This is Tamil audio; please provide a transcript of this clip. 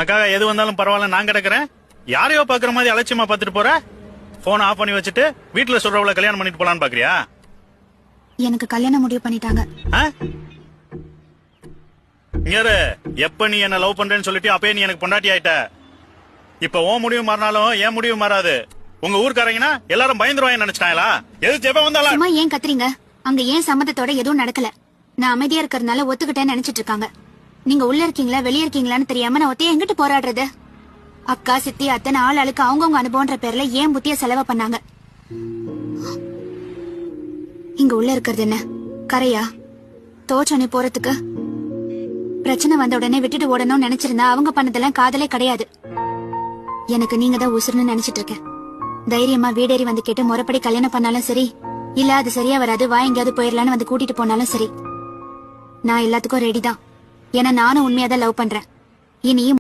உனக்காக எது வந்தாலும் பரவாயில்ல நான் கிடக்குறேன். யாரையோ பாக்குற மாதிரி அலட்சியமா பாத்துட்டு போற. போன் ஆஃப் பண்ணி வச்சுட்டு வீட்டுல சொல்றவள கல்யாணம் பண்ணிட்டு போலான்னு பாக்குறியா? எனக்கு கல்யாணம் முடிவு பண்ணிட்டாங்க. எப்ப நீ என்ன லவ் பண்றேன்னு சொல்லிட்டு அப்பயே நீ எனக்கு பொண்டாட்டி ஆயிட்ட. இப்ப உன் முடிவு மாறினாலும் என் முடிவு மாறாது. உங்க ஊர்க்காரங்கன்னா எல்லாரும் பயந்துருவாங்க நினைச்சிட்டாங்களா? எது ஜெபம் வந்தாலும் சும்மா ஏன் கத்துறீங்க? அங்க ஏன் சம்மதத்தோட எதுவும் நடக்கல. நான் அமைதியா இருக்கறதுனால ஒத்துக்கிட்டேன்னு நினைச்சிட்டு இருக்காங்க. நீங்க உள்ள இருக்கீங்களா வெளிய இருக்கீங்களான்னு தெரியாம நான் ஒத்தைய எங்கிட்டு போராடுறது? அக்கா சித்தி அத்தனை ஆளுக்கு அவங்கவுங்க அனுபவன்ற பேர்ல ஏன் புத்திய செலவு பண்ணாங்க. இங்க உள்ள இருக்கிறது என்ன கரையா? தோற்றணி போறதுக்கு பிரச்சனை வந்த உடனே விட்டுட்டு ஓடணும்னு நினைச்சிருந்தா அவங்க பண்ணதெல்லாம் காதலே கிடையாது. எனக்கு நீங்க தான் உசுருன்னு நினைச்சிட்டு இருக்கேன். தைரியமா வீடேறி வந்து கேட்டு முறைப்படி கல்யாணம் பண்ணாலும் சரி, இல்ல அது சரியா வராது வா எங்கேயாவது போயிடலான்னு வந்து கூட்டிட்டு போனாலும் சரி, நான் எல்லாத்துக்கும் ரெடி தான். ஏன்னா நானும் உண்மையாதான் லவ் பண்றேன். இனி